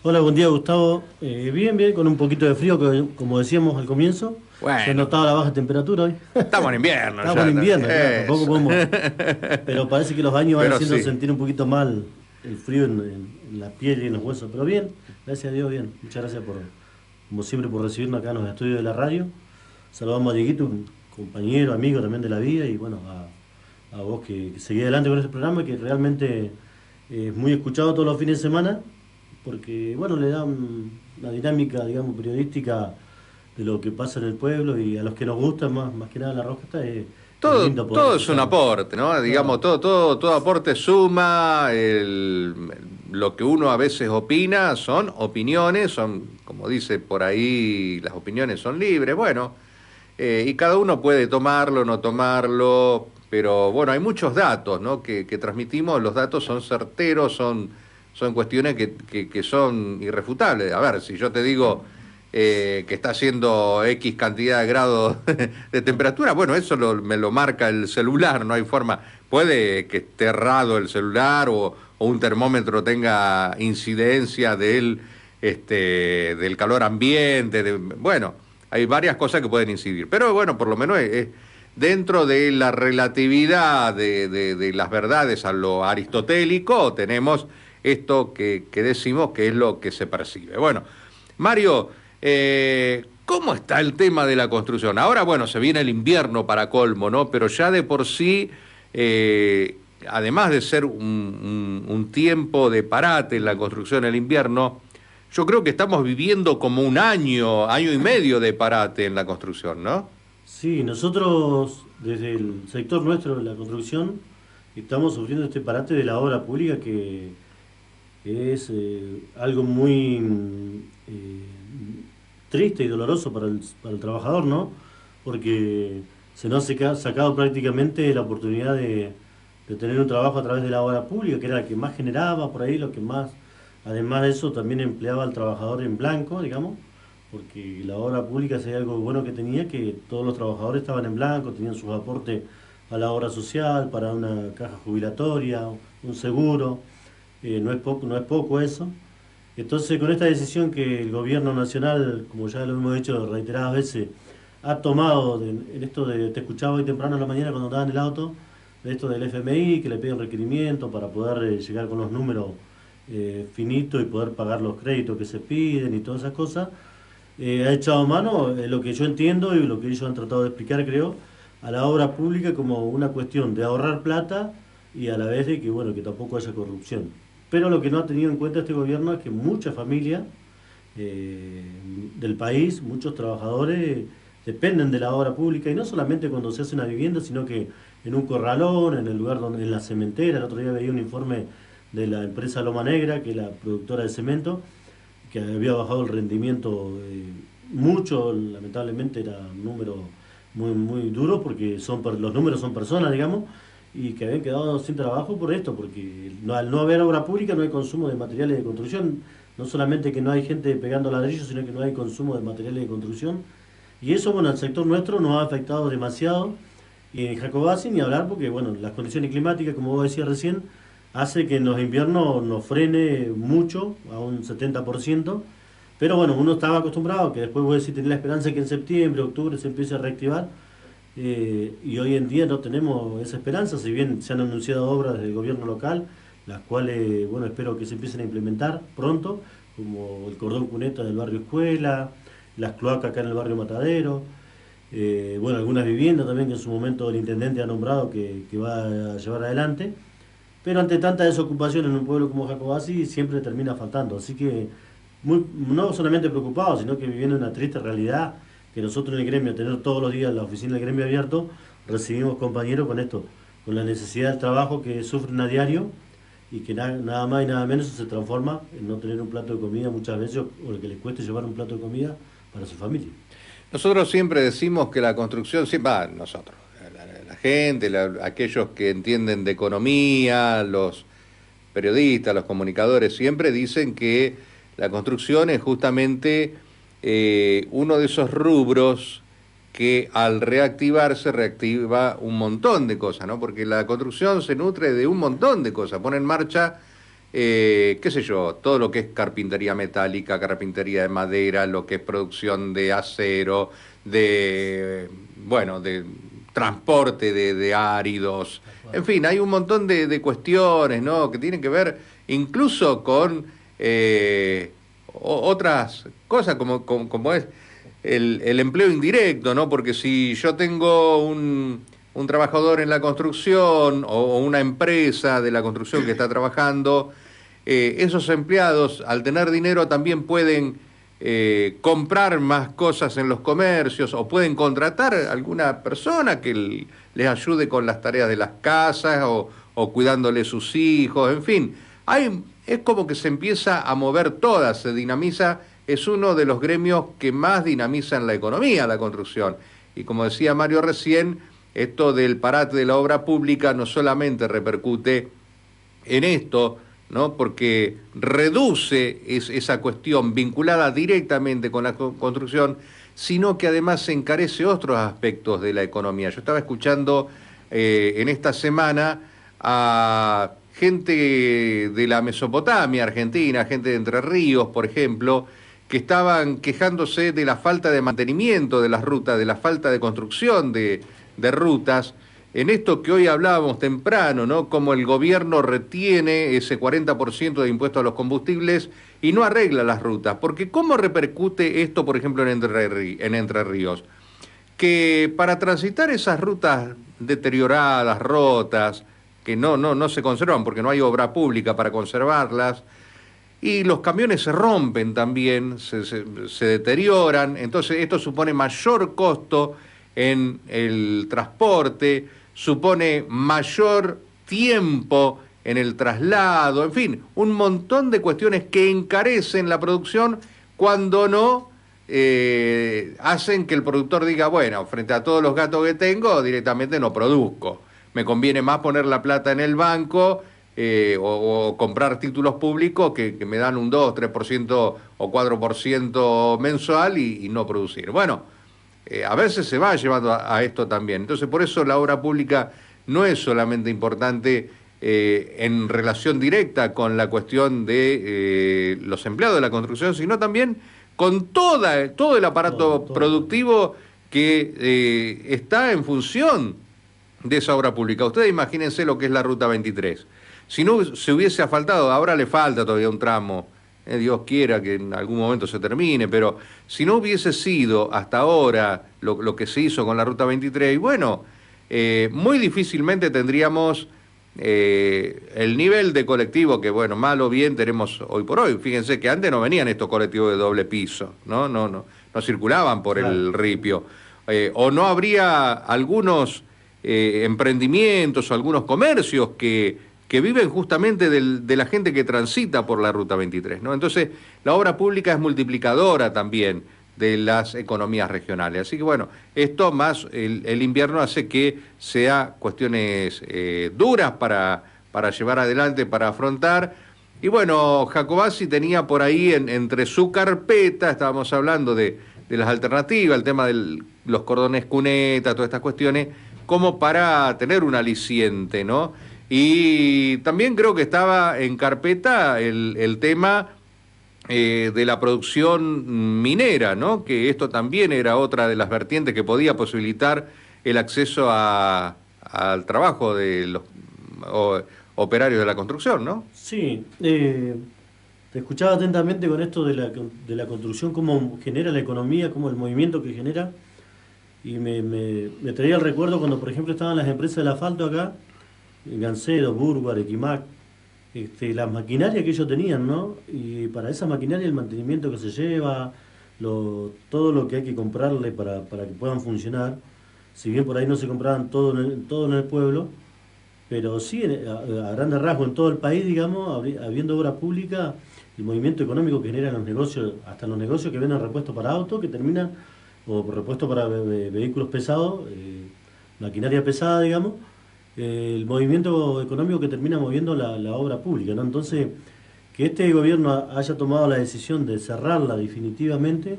Hola, buen día Gustavo. Bien, bien, con un poquito de frío, como decíamos al comienzo. Se Bueno, notaba la baja temperatura hoy. estamos en invierno Estamos ya. en invierno, claro, tampoco Eso. podemos. Pero parece que los años van Pero haciendo sí. sentir un poquito mal el frío en la piel y en los huesos. Pero bien, gracias a Dios, bien. Muchas gracias como siempre, por recibirnos acá en los estudios de la radio. Saludamos a Dieguito, un compañero, amigo también de la vida, y bueno, a vos que seguís adelante con este programa, que realmente es muy escuchado todos los fines de semana, porque bueno, le da una dinámica, digamos, periodística de lo que pasa en el pueblo, y a los que nos gusta más que nada la rosca es Todo, lindo poder todo es un escucharlo. aporte, ¿no? Claro, Digamos, todo aporte suma. Lo que uno a veces opina son opiniones, son, como dice por ahí, las opiniones son libres. Bueno, y cada uno puede tomarlo, no tomarlo, pero bueno, hay muchos datos, ¿no? Que transmitimos, los datos son certeros, son cuestiones que son irrefutables. A ver, si yo te digo que está haciendo X cantidad de grados de temperatura, bueno, eso me lo marca el celular, no hay forma. Puede que esté errado el celular o un termómetro tenga incidencia del calor ambiente, bueno, hay varias cosas que pueden incidir, pero bueno, por lo menos es dentro de la relatividad de las verdades a lo aristotélico, tenemos esto que decimos que es lo que se percibe. Bueno, Mario, ¿cómo está el tema de la construcción? Ahora, bueno, se viene el invierno para colmo, ¿no? Pero ya de por sí, además de ser un tiempo de parate en la construcción en el invierno, yo creo que estamos viviendo como un año y medio de parate en la construcción, ¿no? sí, nosotros desde el sector nuestro de la construcción estamos sufriendo este parate de la obra pública que es algo muy triste y doloroso para el trabajador, ¿no? Porque se nos ha sacado prácticamente la oportunidad de tener un trabajo a través de la obra pública, que era la que más generaba por ahí, lo que más, además de eso, también empleaba al trabajador en blanco, digamos, porque la obra pública, si hay algo bueno que tenía, que todos los trabajadores estaban en blanco, tenían sus aportes a la obra social, para una caja jubilatoria, un seguro. No es poco eso. Entonces, con esta decisión que el gobierno nacional, como ya lo hemos dicho reiteradas veces, ha tomado en esto de, te escuchaba hoy temprano en la mañana cuando andaba en el auto, de esto del FMI, que le piden requerimiento para poder llegar con los números finitos y poder pagar los créditos que se piden y todas esas cosas, ha echado mano, lo que yo entiendo y lo que ellos han tratado de explicar, creo, a la obra pública como una cuestión de ahorrar plata y a la vez de que, bueno, que tampoco haya corrupción. Pero lo que no ha tenido en cuenta este gobierno es que muchas familias eh, del país, muchos trabajadores dependen de la obra pública, y no solamente cuando se hace una vivienda, sino que en un corralón, en el lugar donde, en la cementera. El otro día veía un informe de la empresa Loma Negra, que es la productora de cemento, que había bajado el rendimiento mucho. Lamentablemente era un número muy duro, porque los números son personas, digamos, y que habían quedado sin trabajo por esto, porque al no haber obra pública no hay consumo de materiales de construcción. No solamente que no hay gente pegando ladrillos, sino que no hay consumo de materiales de construcción. Y eso, bueno, al sector nuestro nos ha afectado demasiado. Y en Jacobasi ni hablar, porque bueno, las condiciones climáticas, como vos decías recién, hace que en los inviernos nos frene mucho, a un 70%. Pero bueno, uno estaba acostumbrado, que después vos decís, tenés la esperanza que en septiembre, octubre se empiece a reactivar. Y hoy en día no tenemos esa esperanza, si bien se han anunciado obras del gobierno local, las cuales, bueno, espero que se empiecen a implementar pronto, como el cordón cuneta del barrio Escuela, las cloacas acá en el barrio Matadero, bueno, algunas viviendas también que en su momento el intendente ha nombrado que va a llevar adelante. Pero ante tanta desocupación en un pueblo como Jacobasi siempre termina faltando. Así que no solamente preocupados, sino que viviendo una triste realidad, que nosotros en el gremio, tener todos los días la oficina del gremio abierto, recibimos compañeros con esto, con la necesidad del trabajo que sufren a diario, y que nada más y nada menos se transforma en no tener un plato de comida muchas veces, o el que les cueste llevar un plato de comida para su familia. Nosotros siempre decimos que la construcción, siempre, nosotros, la gente, aquellos que entienden de economía, los periodistas, los comunicadores, siempre dicen que la construcción es justamente uno de esos rubros que al reactivarse reactiva un montón de cosas, ¿no? Porque la construcción se nutre de un montón de cosas, pone en marcha qué sé yo, todo lo que es carpintería metálica, carpintería de madera, lo que es producción de acero, de transporte de áridos, en fin, hay un montón de cuestiones, ¿no? Que tienen que ver incluso con otras cosas como es el empleo indirecto, ¿no? Porque si yo tengo un trabajador en la construcción o una empresa de la construcción que está trabajando, esos empleados al tener dinero también pueden comprar más cosas en los comercios o pueden contratar a alguna persona que les ayude con las tareas de las casas o cuidándole sus hijos, en fin. Es como que se empieza a mover toda, se dinamiza, es uno de los gremios que más dinamizan la economía, la construcción. Y como decía Mario recién, esto del parate de la obra pública no solamente repercute en esto, ¿no? Porque reduce esa cuestión vinculada directamente con la construcción, sino que además se encarece otros aspectos de la economía. Yo estaba escuchando en esta semana a gente de la Mesopotamia, Argentina, gente de Entre Ríos, por ejemplo, que estaban quejándose de la falta de mantenimiento de las rutas, de la falta de construcción de rutas, en esto que hoy hablábamos temprano, ¿no? Como el gobierno retiene ese 40% de impuesto a los combustibles y no arregla las rutas. Porque ¿cómo repercute esto, por ejemplo, en Entre Ríos? Que para transitar esas rutas deterioradas, rotas, que no se conservan porque no hay obra pública para conservarlas, y los camiones se rompen también, se deterioran, entonces esto supone mayor costo en el transporte, supone mayor tiempo en el traslado, en fin, un montón de cuestiones que encarecen la producción cuando no hacen que el productor diga, bueno, frente a todos los gastos que tengo, directamente no produzco. Me conviene más poner la plata en el banco o comprar títulos públicos que me dan un 2, 3% o 4% mensual y no producir. Bueno, a veces se va llevando a esto también. Entonces, por eso la obra pública no es solamente importante en relación directa con la cuestión de los empleados de la construcción, sino también con todo el aparato productivo que está en función de esa obra pública. Ustedes imagínense lo que es la Ruta 23. Si no se hubiese asfaltado, ahora le falta todavía un tramo, Dios quiera que en algún momento se termine, pero si no hubiese sido hasta ahora lo que se hizo con la Ruta 23, bueno, muy difícilmente tendríamos el nivel de colectivo que, bueno, mal o bien tenemos hoy por hoy. Fíjense que antes no venían estos colectivos de doble piso, no circulaban por el ripio. O no habría algunos emprendimientos o algunos comercios que viven justamente de la gente que transita por la Ruta 23, ¿no? Entonces, la obra pública es multiplicadora también de las economías regionales. Así que bueno, esto más el invierno hace que sea cuestiones duras para llevar adelante, para afrontar. Y bueno, Jacobacci tenía por ahí entre su carpeta, estábamos hablando de las alternativas, el tema de los cordones cuneta, todas estas cuestiones, como para tener un aliciente, ¿no? Y también creo que estaba en carpeta el tema de la producción minera, ¿no? Que esto también era otra de las vertientes que podía posibilitar el acceso al trabajo de los operarios de la construcción, ¿no? Sí, te escuchaba atentamente con esto de la construcción, cómo genera la economía, cómo el movimiento que genera, y me traía el recuerdo cuando, por ejemplo, estaban las empresas del asfalto acá, Gancedo, Burgo, Arequimac, las maquinarias que ellos tenían, ¿no? Y para esa maquinaria el mantenimiento que se lleva, todo lo que hay que comprarle para que puedan funcionar, si bien por ahí no se compraban todo en el pueblo, pero sí a grandes rasgos en todo el país, digamos, habiendo obra pública, el movimiento económico que generan los negocios, hasta los negocios que venden repuestos para autos, que terminan, o repuestos para vehículos pesados, maquinaria pesada, digamos, el movimiento económico que termina moviendo la obra pública, ¿no? Entonces, que este gobierno haya tomado la decisión de cerrarla definitivamente,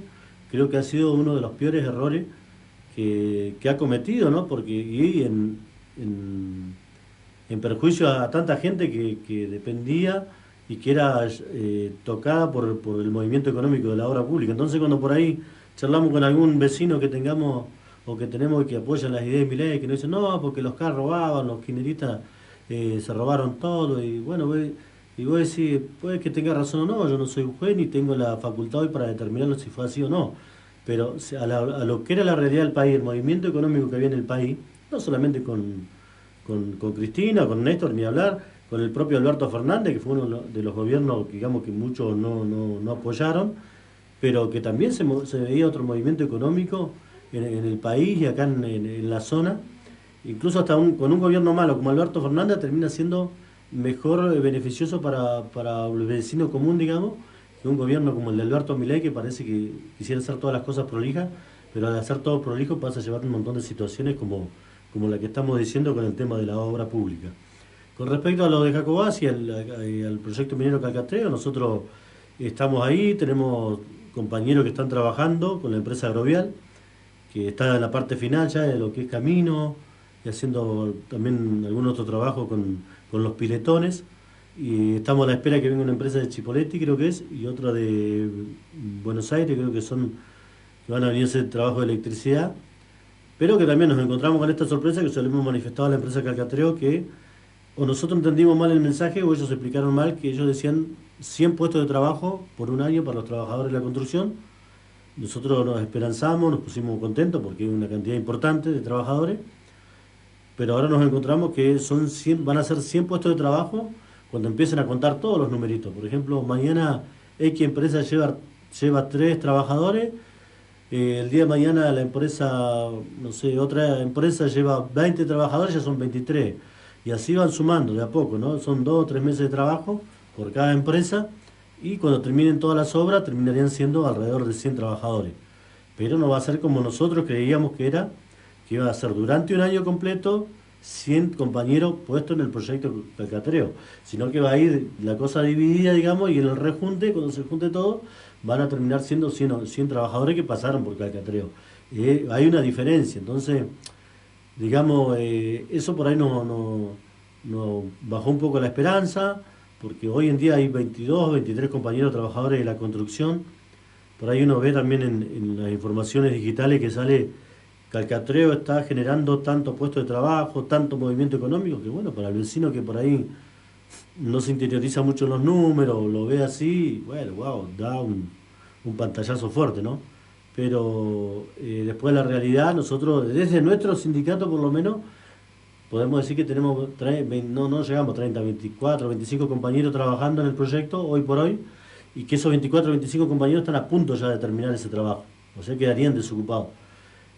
creo que ha sido uno de los peores errores que ha cometido, ¿no? Porque en perjuicio a tanta gente que dependía y que era tocada por el movimiento económico de la obra pública. Entonces cuando por ahí charlamos con algún vecino que tengamos o que tenemos y que apoyan las ideas de Milei, que nos dicen, no, porque los K robaban, los kirchneristas se robaron todo, y bueno, y vos decís, puede que tenga razón o no, yo no soy un juez ni tengo la facultad hoy para determinarlo si fue así o no, pero a lo que era la realidad del país, el movimiento económico que había en el país, no solamente con Cristina, con Néstor, ni hablar, con el propio Alberto Fernández, que fue uno de los gobiernos, digamos, que muchos no apoyaron, pero que también se veía otro movimiento económico en el país y acá en la zona, incluso hasta con un gobierno malo como Alberto Fernández termina siendo mejor beneficioso para el vecino común, digamos, que un gobierno como el de Alberto Milei, que parece que quisiera hacer todas las cosas prolijas, pero al hacer todo prolijo pasa a llevar un montón de situaciones como la que estamos diciendo con el tema de la obra pública. Con respecto a lo de Jacobás y al proyecto minero Calcatreo, nosotros estamos ahí, tenemos compañeros que están trabajando con la empresa Agrovial, que está en la parte final ya de lo que es camino, y haciendo también algún otro trabajo con los piletones. Y estamos a la espera que venga una empresa de Chipoleti, creo que es, y otra de Buenos Aires, creo que van a venir a hacer trabajo de electricidad. Pero que también nos encontramos con esta sorpresa que se lo hemos manifestado a la empresa Calcatreo, que o nosotros entendimos mal el mensaje o ellos explicaron mal, que ellos decían 100 puestos de trabajo por un año para los trabajadores de la construcción. Nosotros nos esperanzamos, nos pusimos contentos porque hay una cantidad importante de trabajadores, pero ahora nos encontramos que van a ser 100 puestos de trabajo cuando empiecen a contar todos los numeritos. Por ejemplo, mañana X empresa lleva 3 trabajadores, el día de mañana la empresa, no sé, otra empresa lleva 20 trabajadores, ya son 23. Y así van sumando de a poco, ¿no? Son 2 o 3 meses de trabajo por cada empresa y cuando terminen todas las obras terminarían siendo alrededor de 100 trabajadores. Pero no va a ser como nosotros creíamos que iba a ser durante un año completo 100 compañeros puestos en el proyecto Calcatreo, sino que va a ir la cosa dividida, digamos, y en el rejunte, cuando se junte todo, van a terminar siendo 100 trabajadores que pasaron por Calcatreo. Hay una diferencia, entonces, digamos, eso por ahí no bajó un poco la esperanza, porque hoy en día hay 22, 23 compañeros trabajadores de la construcción. Por ahí uno ve también en las informaciones digitales que sale Calcatreo está generando tantos puestos de trabajo, tanto movimiento económico, que bueno, para el vecino que por ahí no se interioriza mucho en los números, lo ve así, bueno, wow, da un pantallazo fuerte, ¿no? Pero después la realidad, nosotros, desde nuestro sindicato por lo menos, podemos decir que tenemos, no llegamos a 30, 24, 25 compañeros trabajando en el proyecto hoy por hoy, y que esos 24, 25 compañeros están a punto ya de terminar ese trabajo, o sea, quedarían desocupados.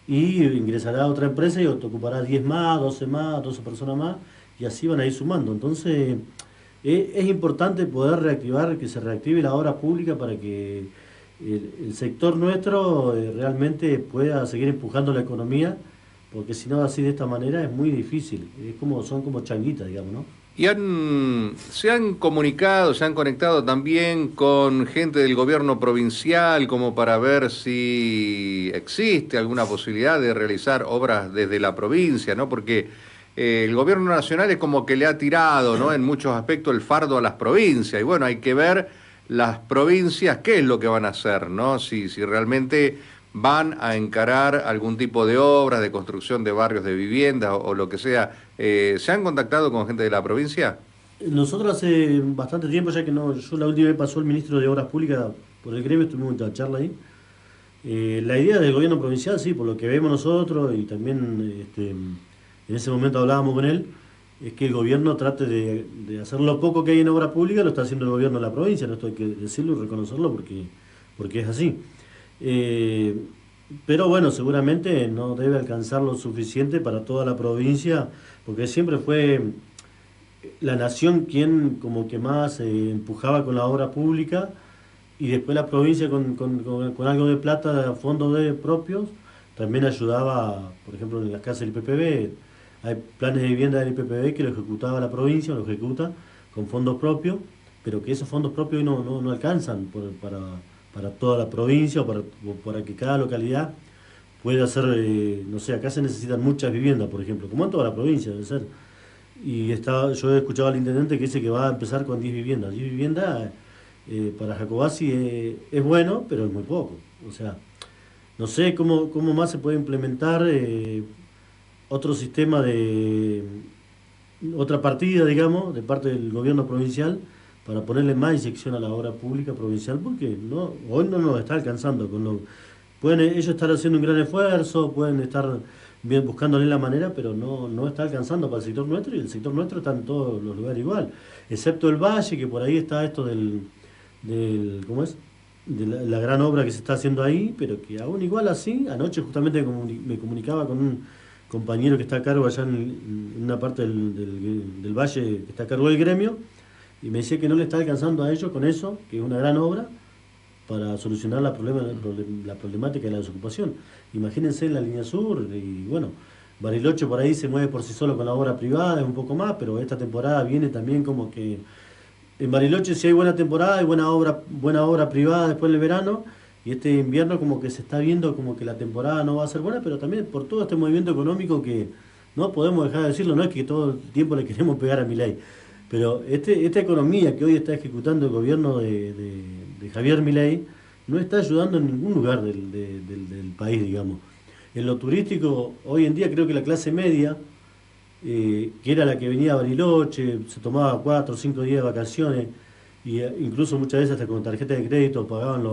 Y ingresará a otra empresa y ocupará 10 más, 12 más, 12 personas más, y así van a ir sumando. Entonces, es importante poder reactivar, que se reactive la obra pública para que el sector nuestro realmente pueda seguir empujando la economía, porque si no, así de esta manera es muy difícil. Son como changuitas, digamos, ¿no? Y se han comunicado, se han conectado también con gente del gobierno provincial como para ver si existe alguna posibilidad de realizar obras desde la provincia, ¿no? Porque el gobierno nacional es como que le ha tirado, ¿no? En muchos aspectos el fardo a las provincias. Y bueno, hay que ver las provincias qué es lo que van a hacer, ¿no? Si realmente van a encarar algún tipo de obras, de construcción de barrios de vivienda o lo que sea. ¿Se han contactado con gente de la provincia? Nosotros hace bastante tiempo, ya que no, yo la última vez pasó el ministro de Obras Públicas por el gremio, estuvimos en una charla ahí. La idea del gobierno provincial, sí, por lo que vemos nosotros, y también en ese momento hablábamos con él, es que el gobierno trate de hacer lo poco que hay en obra pública, lo está haciendo el gobierno de la provincia, no esto hay que decirlo y reconocerlo porque es así. Pero bueno, seguramente no debe alcanzar lo suficiente para toda la provincia, porque siempre fue la nación quien como que más empujaba con la obra pública y después la provincia con algo de plata, fondos propios, también ayudaba, por ejemplo, en las casas del IPPB. Hay planes de vivienda del IPPB que lo ejecutaba la provincia, lo ejecuta con fondos propios, pero que esos fondos propios hoy no alcanzan para toda la provincia o para que cada localidad pueda hacer, no sé, acá se necesitan muchas viviendas, por ejemplo, como en toda la provincia debe ser. Yo he escuchado al intendente que dice que va a empezar con 10 viviendas. 10 viviendas para Jacobasi es bueno, pero es muy poco. O sea, no sé cómo más se puede implementar otro sistema otra partida, digamos, de parte del gobierno provincial para ponerle más inyección a la obra pública provincial, porque hoy no nos está alcanzando. Pueden ellos estar haciendo un gran esfuerzo, pueden estar bien buscándole la manera, pero no está alcanzando para el sector nuestro, y el sector nuestro está en todos los lugares igual, excepto el Valle, que por ahí está esto ¿cómo es? De la gran obra que se está haciendo ahí, pero que aún igual así, anoche justamente me comunicaba con un compañero que está a cargo allá en una parte del valle, que está a cargo del gremio, y me decía que no le está alcanzando a ellos con eso, que es una gran obra, para solucionar la problemática de la desocupación. Imagínense la línea sur, y bueno, Bariloche por ahí se mueve por sí solo con la obra privada, es un poco más, pero esta temporada viene también como que en Bariloche si hay buena temporada, hay buena obra privada después del verano, y este invierno como que se está viendo como que la temporada no va a ser buena, pero también por todo este movimiento económico que no podemos dejar de decirlo, no es que todo el tiempo le queremos pegar a Milei, pero esta economía que hoy está ejecutando el gobierno de Javier Milei no está ayudando en ningún lugar del país, digamos. En lo turístico, hoy en día creo que la clase media, que era la que venía a Bariloche, se tomaba 4 o 5 días de vacaciones, incluso muchas veces hasta con tarjeta de crédito pagaban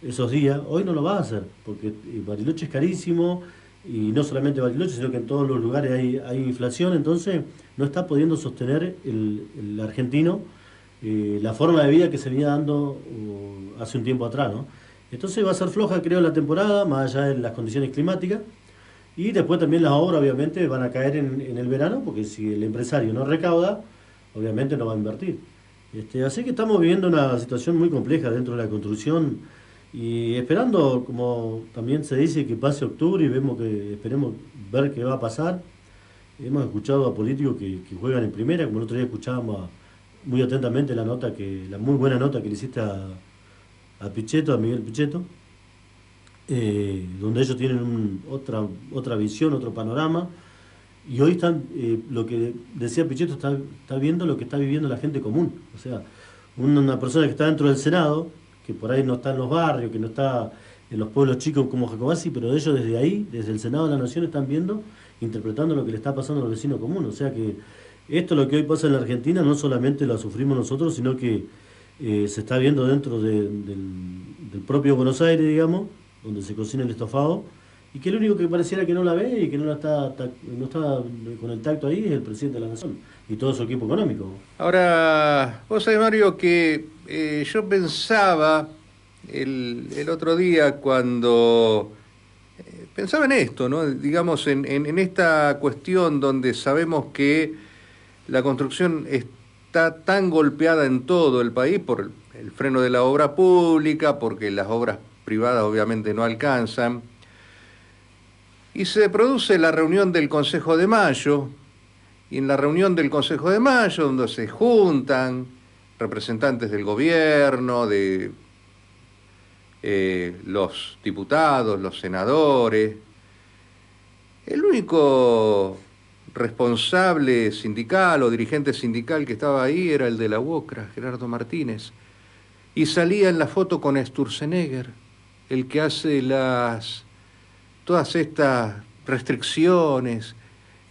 esos días, hoy no lo va a hacer, porque Bariloche es carísimo, y no solamente Bariloche, sino que en todos los lugares hay inflación, entonces no está pudiendo sostener el argentino la forma de vida que se venía dando hace un tiempo atrás, ¿no? Entonces va a ser floja, creo, la temporada, más allá de las condiciones climáticas. Y después también las obras, obviamente, van a caer en el verano, porque si el empresario no recauda, obviamente no va a invertir. Así que estamos viviendo una situación muy compleja dentro de la construcción y esperando, como también se dice, que pase octubre y esperemos ver qué va a pasar. Hemos escuchado a políticos que juegan en primera, como el otro día escuchábamos muy atentamente la muy buena nota que le hiciste a Pichetto, a Miguel Pichetto, donde ellos tienen otra visión, otro panorama, y hoy están, lo que decía Pichetto, está viendo lo que está viviendo la gente común. O sea, una persona que está dentro del Senado, que por ahí no está en los barrios, que no está en los pueblos chicos como Jacobasi, pero ellos desde ahí, desde el Senado de la Nación, están viendo, interpretando lo que le está pasando al vecino común. O sea que esto, lo que hoy pasa en la Argentina, no solamente lo sufrimos nosotros, sino que se está viendo dentro del propio Buenos Aires, digamos, donde se cocina el estofado, y que el único que pareciera que no la ve y que no está con el tacto ahí es el presidente de la Nación y todo su equipo económico. Ahora, vos sabés, Mario, que yo pensaba el otro día cuando pensaba en esto, ¿no? Digamos, en esta cuestión donde sabemos que la construcción está tan golpeada en todo el país por el freno de la obra pública, porque las obras privadas obviamente no alcanzan, y se produce la reunión del Consejo de Mayo, y en la reunión del Consejo de Mayo, donde se juntan representantes del gobierno, de los diputados, los senadores, el único responsable sindical o dirigente sindical que estaba ahí era el de la UOCRA, Gerardo Martínez, y salía en la foto con Sturzenegger, el que hace todas estas restricciones,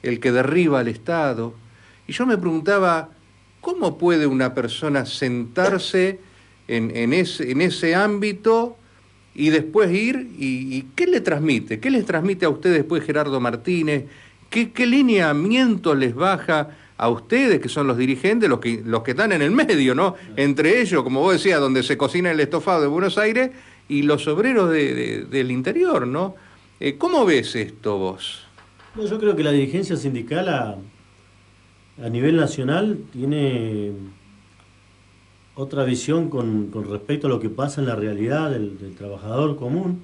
el que derriba al Estado. Y yo me preguntaba, ¿cómo puede una persona sentarse en ese ámbito y después ir y qué le transmite? ¿Qué les transmite a ustedes después Gerardo Martínez? ¿Qué lineamiento les baja a ustedes, que son los dirigentes, los que están en el medio, ¿no? Entre ellos, como vos decías, donde se cocina el estofado de Buenos Aires, y los obreros del interior, ¿no? ¿Cómo ves esto vos? No, yo creo que la dirigencia sindical a nivel nacional tiene otra visión con respecto a lo que pasa en la realidad del trabajador común.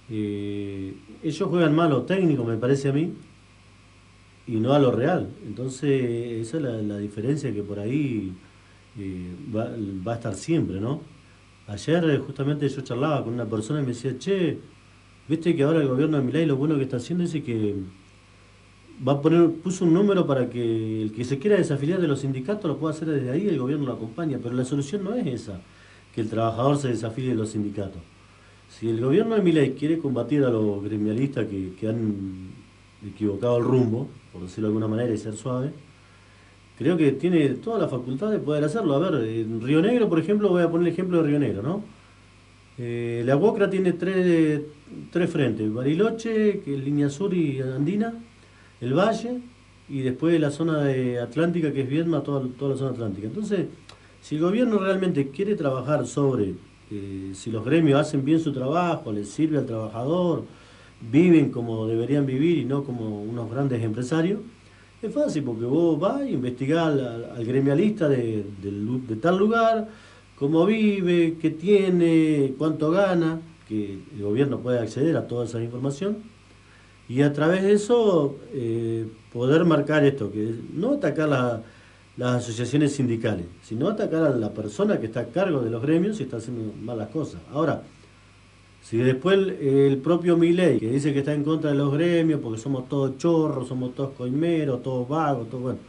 Ellos juegan mal a lo técnico, me parece a mí, y no a lo real. Entonces, esa es la diferencia que por ahí va a estar siempre, ¿no? Ayer justamente yo charlaba con una persona y me decía, che, viste que ahora el gobierno de Milei lo bueno que está haciendo es que puso un número para que el que se quiera desafiliar de los sindicatos lo pueda hacer desde ahí, el gobierno lo acompaña, pero la solución no es esa, que el trabajador se desafilie de los sindicatos. Si el gobierno de Milei quiere combatir a los gremialistas que han equivocado el rumbo, por decirlo de alguna manera y ser suave, creo que tiene toda la facultad de poder hacerlo. A ver, en Río Negro, por ejemplo, voy a poner el ejemplo de Río Negro, ¿no? La UOCRA tiene tres frentes: Bariloche, que es línea sur y andina, el Valle, y después la zona de Atlántica, que es Viedma, toda la zona atlántica. Entonces, si el gobierno realmente quiere trabajar sobre si los gremios hacen bien su trabajo, les sirve al trabajador, viven como deberían vivir y no como unos grandes empresarios, es fácil, porque vos vas y investigás al gremialista de tal lugar, cómo vive, qué tiene, cuánto gana, que el gobierno puede acceder a toda esa información, y a través de eso poder marcar esto, que no atacar las asociaciones sindicales, sino atacar a la persona que está a cargo de los gremios y está haciendo malas cosas. Ahora, si después el propio Milei, que dice que está en contra de los gremios porque somos todos chorros, somos todos coimeros, todos vagos, todo bueno,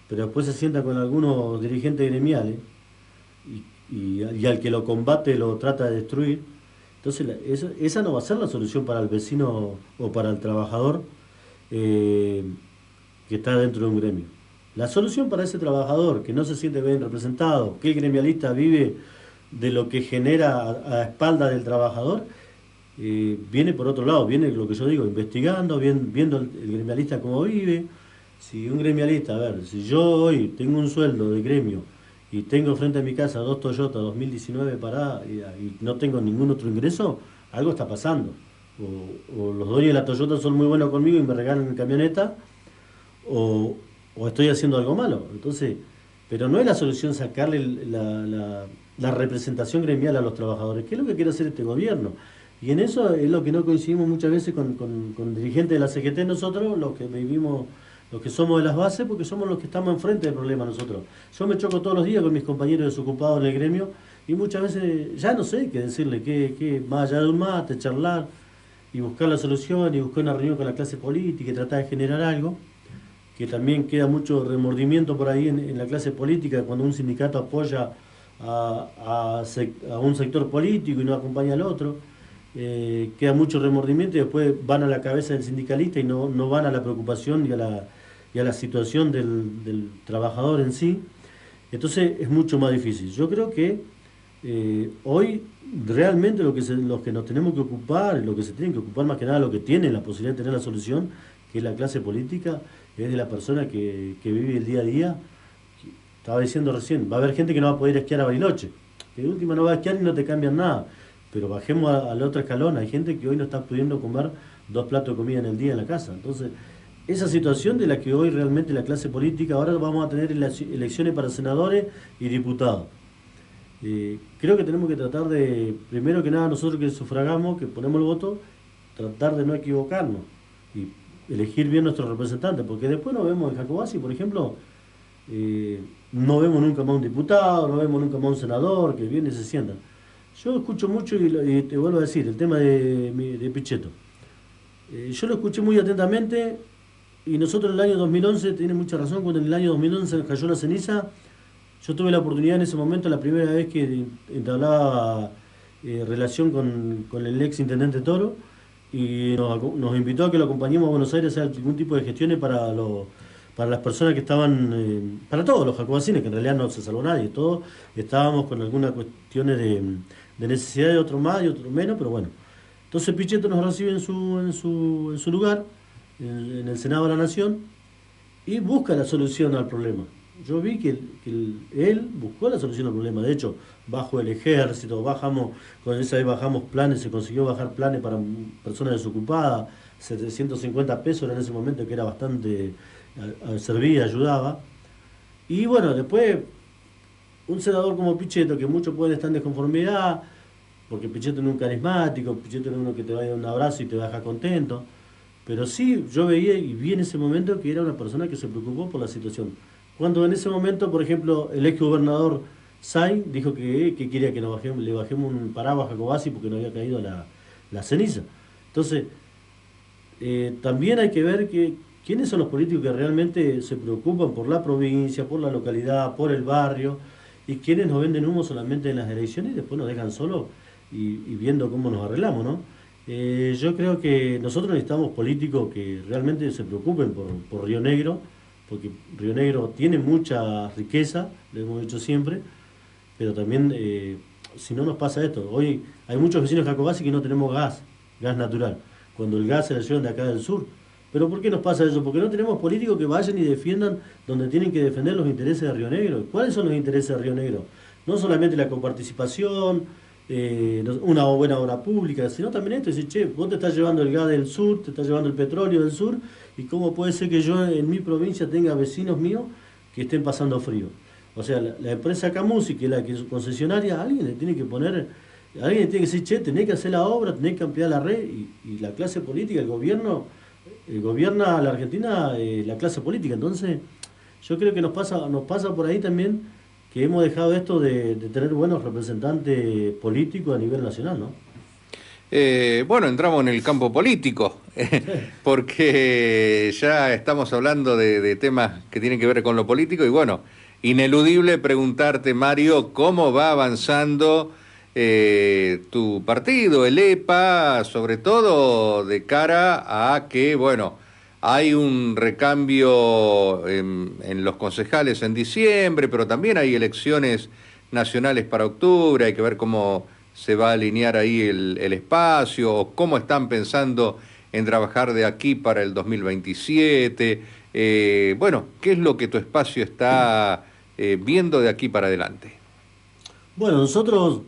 pero después se sienta con algunos dirigentes gremiales y al que lo combate lo trata de destruir, entonces esa no va a ser la solución para el vecino o para el trabajador que está dentro de un gremio. La solución para ese trabajador que no se siente bien representado, que el gremialista vive de lo que genera a espalda del trabajador, viene por otro lado, viene lo que yo digo, investigando, viendo el gremialista cómo vive. Si un gremialista, a ver, si yo hoy tengo un sueldo de gremio y tengo frente a mi casa dos Toyota 2019 paradas y no tengo ningún otro ingreso, algo está pasando. O los dueños de la Toyota son muy buenos conmigo y me regalan mi camioneta, o estoy haciendo algo malo. Entonces, pero no es la solución sacarle la representación gremial a los trabajadores, que es lo que quiere hacer este gobierno. Y en eso es lo que no coincidimos muchas veces con dirigentes de la CGT nosotros, los que vivimos, los que somos de las bases, porque somos los que estamos enfrente del problema nosotros. Yo me choco todos los días con mis compañeros desocupados en el gremio y muchas veces ya no sé qué decirle, más allá de un mate, charlar y buscar la solución y buscar una reunión con la clase política y tratar de generar algo, que también queda mucho remordimiento por ahí en la clase política cuando un sindicato apoya a un sector político y no acompaña al otro. Queda mucho remordimiento y después van a la cabeza del sindicalista y no van a la preocupación y a la situación del trabajador en sí. Entonces es mucho más difícil. Yo creo que hoy realmente los que nos tenemos que ocupar, lo que se tienen que ocupar más que nada, lo que tienen la posibilidad de tener la solución, que es la clase política, es de la persona que vive el día a día. Estaba diciendo recién, va a haber gente que no va a poder esquiar a Bariloche, que de última no va a esquiar y no te cambian nada, pero bajemos al otro escalón. Hay gente que hoy no está pudiendo comer 2 platos de comida en el día en la casa. Entonces, esa situación de la que hoy realmente la clase política, ahora vamos a tener elecciones para senadores y diputados. Creo que tenemos que tratar de, primero que nada, nosotros que sufragamos, que ponemos el voto, tratar de no equivocarnos y elegir bien nuestros representantes, porque después nos vemos en Jacobasi, por ejemplo, no vemos nunca más un diputado, no vemos nunca más un senador que viene y se sientan. Yo escucho mucho y te vuelvo a decir, el tema de Pichetto. Yo lo escuché muy atentamente y nosotros en el año 2011, tiene mucha razón, cuando en el año 2011 cayó la ceniza, yo tuve la oportunidad en ese momento, la primera vez que entablaba relación con el ex intendente Toro, y nos invitó a que lo acompañemos a Buenos Aires a hacer algún tipo de gestiones para las personas que estaban, para todos los jacobacines, que en realidad no se salvó nadie, todos estábamos con algunas cuestiones de necesidad de otro más y otro menos, pero bueno. Entonces Pichetto nos recibe en su lugar, en el Senado de la Nación, y busca la solución al problema. Yo vi que él buscó la solución al problema. De hecho, bajo el ejército, con esa vez bajamos planes, se consiguió bajar planes para personas desocupadas, 750 pesos en ese momento, que era bastante, servía, ayudaba. Y bueno, después, un senador como Pichetto, que muchos pueden estar en desconformidad, porque Pichetto no es un carismático, Pichetto no es uno que te va a dar un abrazo y te va a dejar contento, pero sí, yo veía y vi en ese momento que era una persona que se preocupó por la situación. Cuando en ese momento, por ejemplo, el ex gobernador Sainz dijo que quería que le bajemos un paraguas a Jacobasi porque no había caído la ceniza. Entonces, también hay que ver ¿quiénes son los políticos que realmente se preocupan por la provincia, por la localidad, por el barrio? Y quienes nos venden humo solamente en las elecciones y después nos dejan solos y viendo cómo nos arreglamos, ¿no? Yo creo que nosotros necesitamos políticos que realmente se preocupen por Río Negro, porque Río Negro tiene mucha riqueza, lo hemos dicho siempre, pero también, si no nos pasa esto, hoy hay muchos vecinos de Jacobasi que no tenemos gas natural, cuando el gas se lo llevan de acá del sur. ¿Pero por qué nos pasa eso? Porque no tenemos políticos que vayan y defiendan donde tienen que defender los intereses de Río Negro. ¿Cuáles son los intereses de Río Negro? No solamente la coparticipación, una buena obra pública, sino también esto, decir, che, vos te estás llevando el gas del sur, te estás llevando el petróleo del sur, y cómo puede ser que yo en mi provincia tenga vecinos míos que estén pasando frío. O sea, la empresa Camusi, que es la que es concesionaria, alguien le tiene que poner, alguien le tiene que decir, che, tenés que hacer la obra, tenés que ampliar la red, y la clase política, el gobierno, gobierna a la Argentina la clase política. Entonces, yo creo que nos pasa por ahí también que hemos dejado esto de tener buenos representantes políticos a nivel nacional, ¿no? Bueno, entramos en el campo político, porque ya estamos hablando de temas que tienen que ver con lo político y bueno, ineludible preguntarte, Mario, cómo va avanzando tu partido, el EPA, sobre todo de cara a que, bueno, hay un recambio en los concejales en diciembre, pero también hay elecciones nacionales para octubre, hay que ver cómo se va a alinear ahí el espacio, o cómo están pensando en trabajar de aquí para el 2027. Bueno, ¿qué es lo que tu espacio está viendo de aquí para adelante? Bueno, nosotros,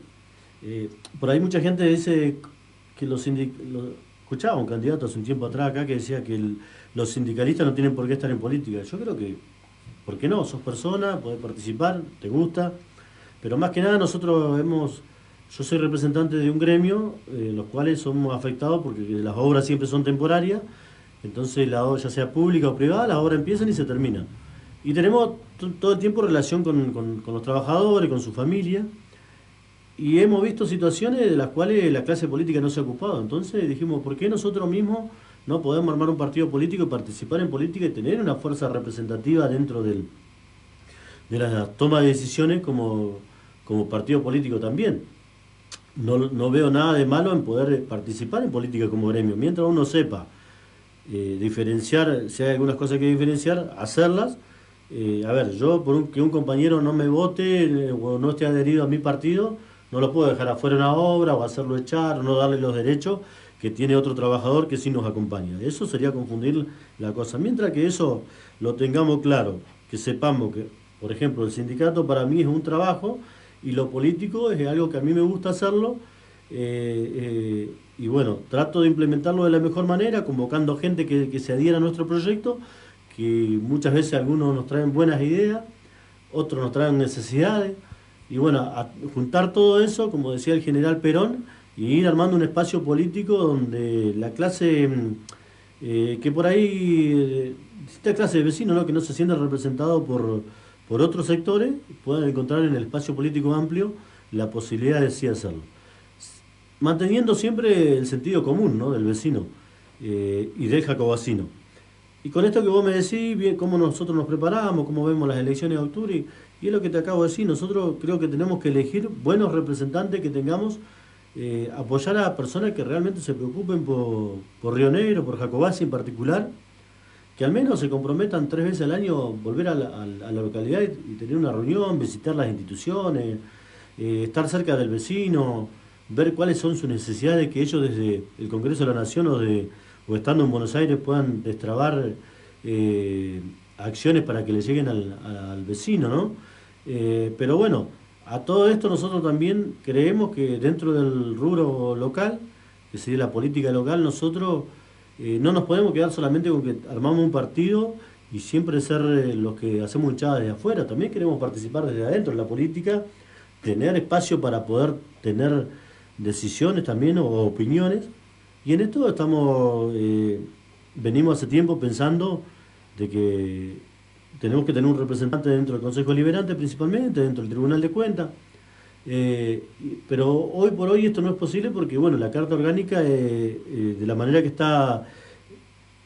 por ahí mucha gente dice que escuchaba un candidato hace un tiempo atrás acá que decía que los sindicalistas no tienen por qué estar en política. Yo creo que, ¿por qué no? Sos persona, podés participar, te gusta, pero más que nada yo soy representante de un gremio, los cuales somos afectados porque las obras siempre son temporarias, entonces la obra, ya sea pública o privada, las obras empiezan y se terminan. Y tenemos todo el tiempo relación con los trabajadores, con su familia, y hemos visto situaciones de las cuales la clase política no se ha ocupado. Entonces dijimos, ¿por qué nosotros mismos no podemos armar un partido político y participar en política y tener una fuerza representativa dentro de la toma de decisiones como partido político también? No veo nada de malo en poder participar en política como gremio, mientras uno sepa diferenciar, si hay algunas cosas que diferenciar, hacerlas. A ver, yo que un compañero no me vote o no esté adherido a mi partido, no lo puedo dejar afuera de una obra o hacerlo echar o no darle los derechos que tiene otro trabajador que sí nos acompaña. Eso sería confundir la cosa. Mientras que eso lo tengamos claro, que sepamos que, por ejemplo, el sindicato para mí es un trabajo y lo político es algo que a mí me gusta hacerlo, y bueno, trato de implementarlo de la mejor manera, convocando gente que se adhiera a nuestro proyecto, que muchas veces algunos nos traen buenas ideas, otros nos traen necesidades, y bueno, a juntar todo eso, como decía el general Perón, y ir armando un espacio político donde la clase, que por ahí, esta clase de vecinos, ¿no?, que no se sienten representados por otros sectores, puedan encontrar en el espacio político amplio la posibilidad de sí hacerlo. Manteniendo siempre el sentido común, ¿no?, del vecino y del jacobacino. Y con esto que vos me decís, bien, cómo nosotros nos preparamos, cómo vemos las elecciones de octubre, y es lo que te acabo de decir, nosotros creo que tenemos que elegir buenos representantes que tengamos, apoyar a personas que realmente se preocupen por Río Negro, por Jacobasi en particular, que al menos se comprometan 3 veces al año volver a la localidad y tener una reunión, visitar las instituciones, estar cerca del vecino, ver cuáles son sus necesidades, que ellos desde el Congreso de la Nación o estando en Buenos Aires puedan destrabar acciones para que le lleguen al vecino, ¿no? Pero bueno, a todo esto nosotros también creemos que dentro del rubro local, que sería la política local, nosotros no nos podemos quedar solamente con que armamos un partido y siempre ser los que hacemos hinchadas desde afuera. También queremos participar desde adentro en la política, tener espacio para poder tener decisiones también o opiniones. Y en esto venimos hace tiempo pensando de que tenemos que tener un representante dentro del Consejo Deliberante principalmente, dentro del Tribunal de Cuentas. Pero hoy por hoy esto no es posible porque, bueno, la Carta Orgánica, de la manera que está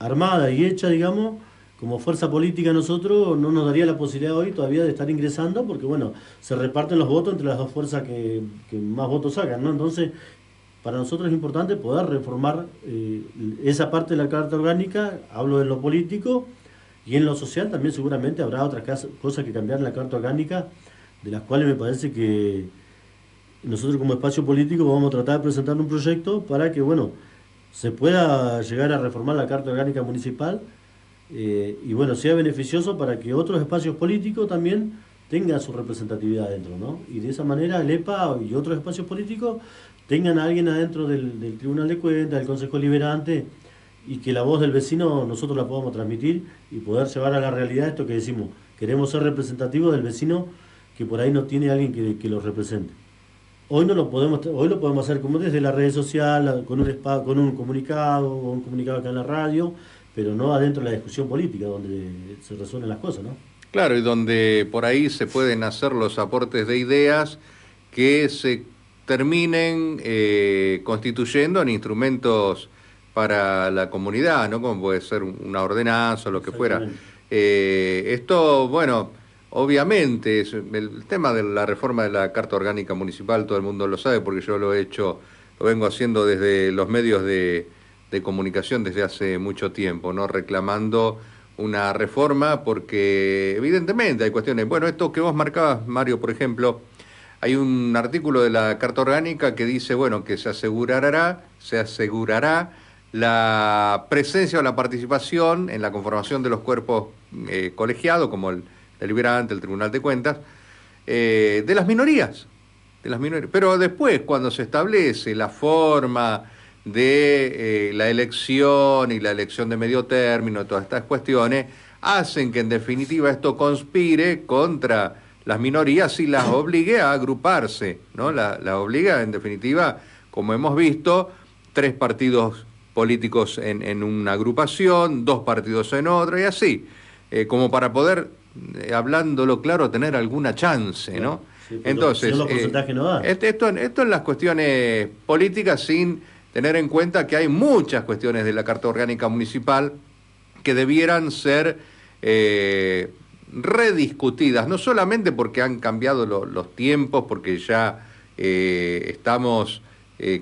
armada y hecha, digamos, como fuerza política nosotros, no nos daría la posibilidad hoy todavía de estar ingresando, porque bueno, se reparten los votos entre las dos fuerzas que más votos sacan, ¿no? Entonces, para nosotros es importante poder reformar esa parte de la Carta Orgánica, hablo de lo político, y en lo social también seguramente habrá otras cosas que cambiar en la Carta Orgánica, de las cuales me parece que nosotros como espacio político vamos a tratar de presentar un proyecto para que, bueno, se pueda llegar a reformar la Carta Orgánica Municipal y, bueno, sea beneficioso para que otros espacios políticos también tengan su representatividad adentro, ¿no? Y de esa manera el EPA y otros espacios políticos tengan a alguien adentro del Tribunal de Cuentas, del Consejo Liberante, y que la voz del vecino nosotros la podamos transmitir y poder llevar a la realidad esto que decimos, queremos ser representativos del vecino que por ahí no tiene alguien que lo represente. Hoy no lo podemos, hoy lo podemos hacer como desde las redes sociales, con un comunicado, o un comunicado acá en la radio, pero no adentro de la discusión política, donde se resuelven las cosas, ¿no? Claro, y donde por ahí se pueden hacer los aportes de ideas que se terminen constituyendo en instrumentos para la comunidad, ¿no? Como puede ser una ordenanza o lo que fuera. Exactamente. Esto, bueno, obviamente, el tema de la reforma de la Carta Orgánica Municipal, todo el mundo lo sabe porque yo lo he hecho, lo vengo haciendo desde los medios de comunicación desde hace mucho tiempo, ¿no? Reclamando una reforma porque evidentemente hay cuestiones, bueno, esto que vos marcabas, Mario, por ejemplo, hay un artículo de la Carta Orgánica que dice, bueno, que se asegurará la presencia o la participación en la conformación de los cuerpos colegiados, como el deliberante, el Tribunal de Cuentas, de las minorías, Pero después, cuando se establece la forma de la elección y la elección de medio término, todas estas cuestiones, hacen que en definitiva esto conspire contra las minorías y las obligue a agruparse, ¿no? La obliga en definitiva, como hemos visto, 3 partidos políticos en una agrupación, 2 partidos en otra y así, como para poder, hablándolo claro, tener alguna chance, ¿no? Sí, Entonces, si no los porcentajes no dan. esto en las cuestiones políticas, sin tener en cuenta que hay muchas cuestiones de la Carta Orgánica Municipal que debieran ser rediscutidas, no solamente porque han cambiado los tiempos, porque ya estamos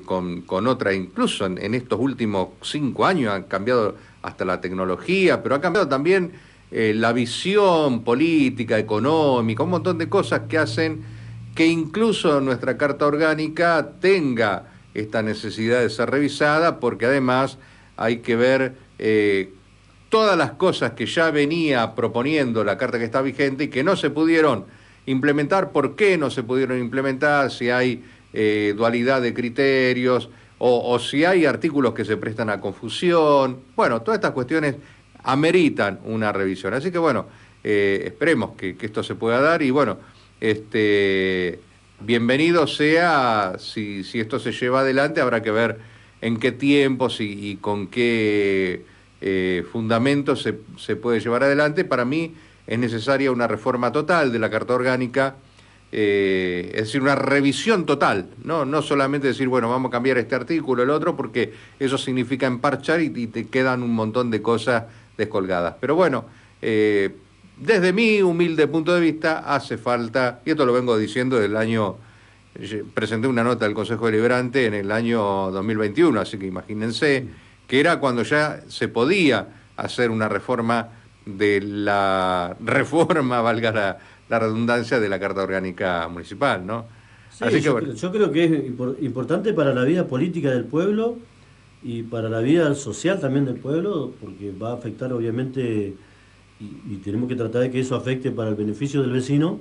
con otra, incluso en estos últimos 5 años han cambiado hasta la tecnología, pero ha cambiado también la visión política, económica, un montón de cosas que hacen que incluso nuestra Carta Orgánica tenga esta necesidad de ser revisada, porque además hay que ver todas las cosas que ya venía proponiendo la Carta que está vigente y que no se pudieron implementar. ¿Por qué no se pudieron implementar? Si hay dualidad de criterios o si hay artículos que se prestan a confusión. Bueno, todas estas cuestiones ameritan una revisión. Así que bueno, esperemos que esto se pueda dar y bueno, bienvenido sea, si esto se lleva adelante, habrá que ver en qué tiempos y con qué fundamentos se puede llevar adelante. Para mí es necesaria una reforma total de la Carta Orgánica, es decir, una revisión total, no solamente decir, bueno, vamos a cambiar este artículo, el otro, porque eso significa emparchar y te quedan un montón de cosas descolgadas. Pero bueno, desde mi humilde punto de vista, hace falta, y esto lo vengo diciendo del año, presenté una nota del Consejo Deliberante en el año 2021, así que imagínense que era cuando ya se podía hacer una reforma de la reforma, valga la redundancia, de la Carta Orgánica Municipal, ¿no? Sí, Así que bueno. yo creo que es importante para la vida política del pueblo y para la vida social también del pueblo, porque va a afectar obviamente, y tenemos que tratar de que eso afecte para el beneficio del vecino,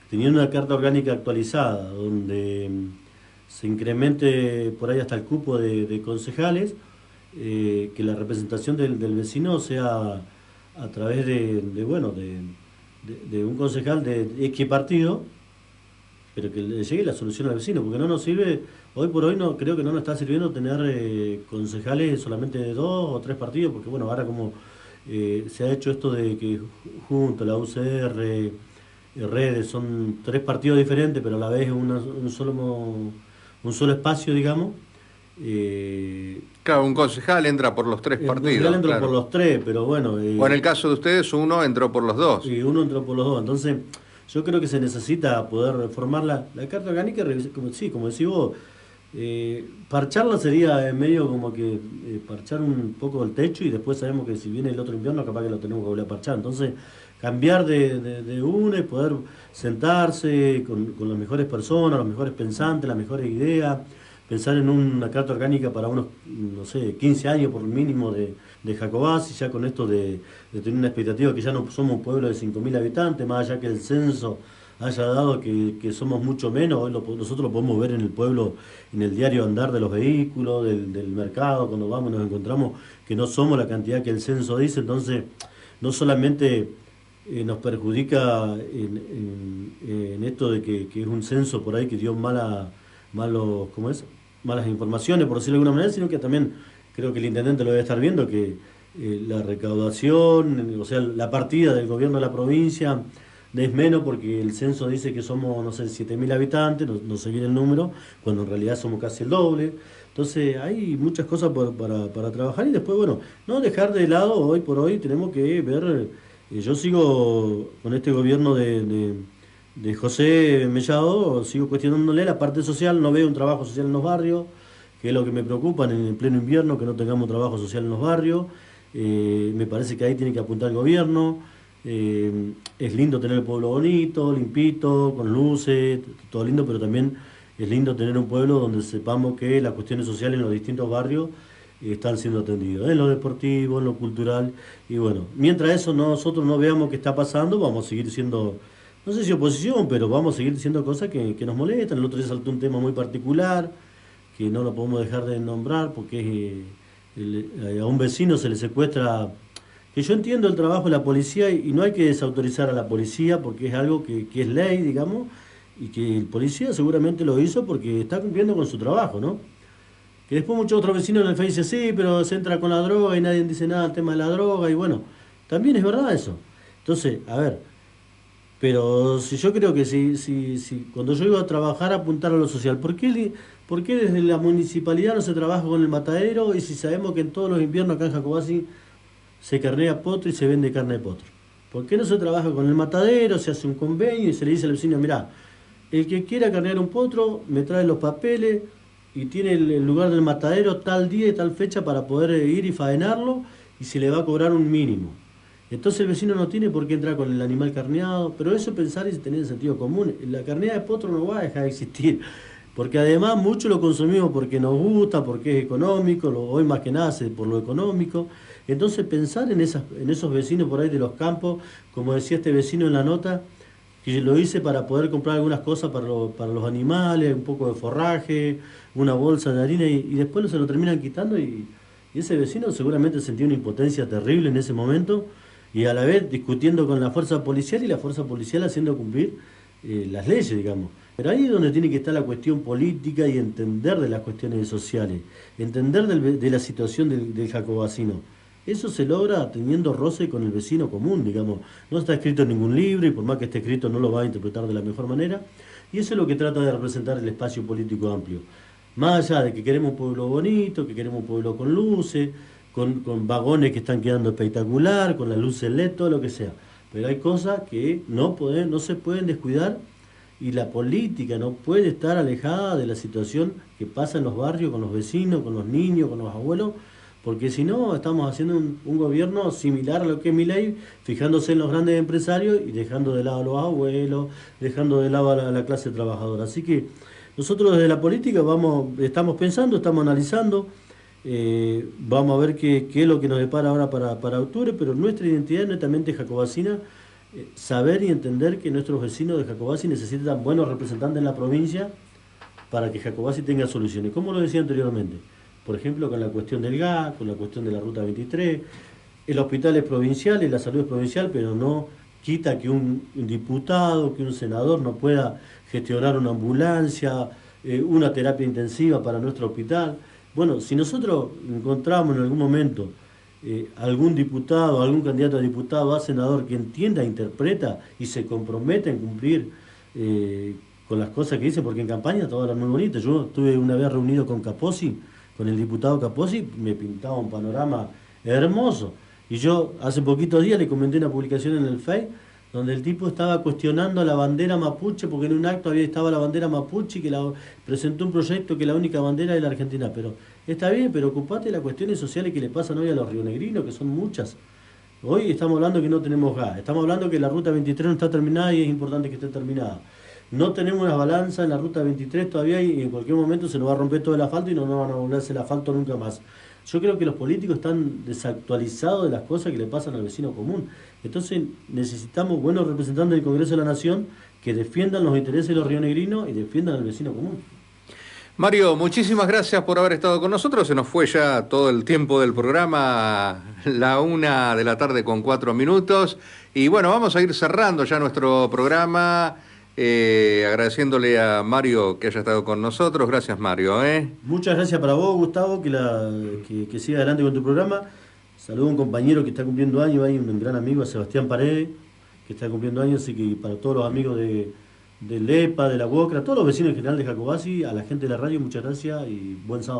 teniendo una carta orgánica actualizada, donde se incremente por ahí hasta el cupo de concejales, que la representación del vecino sea a través de un concejal de X partido, pero que le llegue la solución al vecino, porque no nos sirve, hoy por hoy no creo que no nos está sirviendo tener concejales solamente de 2 o 3 partidos, porque bueno, ahora como se ha hecho esto de que junto la UCR, redes, son 3 partidos diferentes, pero a la vez un solo espacio, digamos, Claro, un concejal entra por los tres el concejal partidos, entró por claro. los tres, pero bueno, O en el caso de ustedes, uno entró por los dos. y uno entró por los dos. Entonces, yo creo que se necesita poder reformar la Carta Orgánica, como, sí, como decís vos, parcharla sería medio como que parchar un poco el techo y después sabemos que si viene el otro invierno capaz que lo tenemos que volver a parchar. Entonces, cambiar de una y poder sentarse con las mejores personas, los mejores pensantes, las mejores ideas, pensar en una carta orgánica para unos, no sé, 15 años por mínimo de Jacobacci, ya con esto de tener una expectativa que ya no somos un pueblo de 5.000 habitantes, más allá que el censo haya dado que somos mucho menos, hoy nosotros lo podemos ver en el pueblo, en el diario andar de los vehículos, del mercado, cuando vamos nos encontramos que no somos la cantidad que el censo dice, entonces no solamente nos perjudica en esto de que es un censo por ahí que dio malos, ¿cómo es? Malas informaciones, por decirlo de alguna manera, sino que también creo que el intendente lo debe estar viendo, que la recaudación, o sea, la partida del gobierno de la provincia es menos porque el censo dice que somos, no sé, 7.000 habitantes, no sé bien el número, cuando en realidad somos casi el doble. Entonces hay muchas cosas para trabajar y después, bueno, no dejar de lado, hoy por hoy tenemos que ver, yo sigo con este gobierno de José Mellado, sigo cuestionándole la parte social, no veo un trabajo social en los barrios, que es lo que me preocupa en el pleno invierno, que no tengamos trabajo social en los barrios. Me parece que ahí tiene que apuntar el gobierno. Es lindo tener el pueblo bonito, limpito, con luces, todo lindo, pero también es lindo tener un pueblo donde sepamos que las cuestiones sociales en los distintos barrios están siendo atendidas, en lo deportivo, en lo cultural. Y bueno, mientras eso nosotros no veamos qué está pasando, vamos a seguir siendo, no sé si oposición, pero vamos a seguir diciendo cosas que nos molestan. El otro día saltó un tema muy particular, que no lo podemos dejar de nombrar, porque es, a un vecino se le secuestra, que yo entiendo el trabajo de la policía y no hay que desautorizar a la policía porque es algo que es ley, digamos, y que el policía seguramente lo hizo porque está cumpliendo con su trabajo, ¿no? Que después muchos otros vecinos en el Facebook dicen, sí, pero se entra con la droga y nadie dice nada del tema de la droga, y bueno, también es verdad eso. Entonces, a ver, pero si yo creo que si cuando yo iba a trabajar apuntar a lo social, ¿por qué desde la municipalidad no se trabaja con el matadero y si sabemos que en todos los inviernos acá en Jacobacci se carnea potro y se vende carne de potro? ¿Por qué no se trabaja con el matadero, se hace un convenio y se le dice al vecino, mirá, el que quiera carnear un potro me trae los papeles y tiene el lugar del matadero tal día y tal fecha para poder ir y faenarlo y se le va a cobrar un mínimo? Entonces el vecino no tiene por qué entrar con el animal carneado, pero eso pensar y tener sentido común. La carneada de potro no va a dejar de existir, porque además mucho lo consumimos porque nos gusta, porque es económico, hoy más que nada por lo económico. Entonces pensar en esos vecinos por ahí de los campos, como decía este vecino en la nota, que lo hice para poder comprar algunas cosas para los animales, un poco de forraje, una bolsa de harina, y después se lo terminan quitando y ese vecino seguramente sentía una impotencia terrible en ese momento y a la vez discutiendo con la fuerza policial y la fuerza policial haciendo cumplir las leyes, digamos. Pero ahí es donde tiene que estar la cuestión política y entender de las cuestiones sociales, entender de la situación del jacobacino. Eso se logra teniendo roce con el vecino común, digamos. No está escrito en ningún libro y por más que esté escrito no lo va a interpretar de la mejor manera. Y eso es lo que trata de representar el espacio político amplio. Más allá de que queremos un pueblo bonito, que queremos un pueblo con luces, con vagones que están quedando espectacular, con las luces LED, todo lo que sea. Pero hay cosas que no se pueden descuidar y la política no puede estar alejada de la situación que pasa en los barrios, con los vecinos, con los niños, con los abuelos, porque si no estamos haciendo un gobierno similar a lo que es Milei, fijándose en los grandes empresarios y dejando de lado a los abuelos, dejando de lado a la clase trabajadora. Así que nosotros desde la política estamos pensando, estamos analizando, vamos a ver qué es lo que nos depara ahora para octubre, pero nuestra identidad, nuestra mente jacobacina, saber y entender que nuestros vecinos de Jacobacci necesitan buenos representantes en la provincia para que Jacobacci tenga soluciones. Como lo decía anteriormente, por ejemplo, con la cuestión del gas, con la cuestión de la Ruta 23, el hospital es provincial y la salud es provincial, pero no quita que un diputado, que un senador no pueda gestionar una ambulancia, una terapia intensiva para nuestro hospital. Bueno, si nosotros encontramos en algún momento algún diputado, algún candidato a diputado, a senador que entienda, interpreta y se comprometa en cumplir con las cosas que dice, porque en campaña todo era muy bonito. Yo estuve una vez reunido con Capozzi, con el diputado Capozzi, me pintaba un panorama hermoso. Y yo hace poquitos días le comenté una publicación en el Face donde el tipo estaba cuestionando la bandera mapuche, porque en un acto estaba la bandera mapuche y que presentó un proyecto que la única bandera es la Argentina. Pero está bien, pero ocupate de las cuestiones sociales que le pasan hoy a los rionegrinos, que son muchas. Hoy estamos hablando que no tenemos gas, estamos hablando que la ruta 23 no está terminada y es importante que esté terminada. No tenemos una balanza en la ruta 23 todavía y en cualquier momento se nos va a romper todo el asfalto y no nos van a volver a hacer el asfalto nunca más. Yo creo que los políticos están desactualizados de las cosas que le pasan al vecino común. Entonces necesitamos buenos representantes del Congreso de la Nación que defiendan los intereses de los rionegrinos y defiendan al vecino común. Mario, muchísimas gracias por haber estado con nosotros. Se nos fue ya todo el tiempo del programa, la 1:00 con 4 minutos. Y bueno, vamos a ir cerrando ya nuestro programa, agradeciéndole a Mario que haya estado con nosotros. Gracias, Mario. Muchas gracias para vos, Gustavo, que siga adelante con tu programa. Saludo a un compañero que está cumpliendo años, hay un gran amigo, a Sebastián Paredes, que está cumpliendo años, así que para todos los amigos del EPA, de la UOCRA, a todos los vecinos en general de Jacobasi, a la gente de la radio, muchas gracias y buen sábado.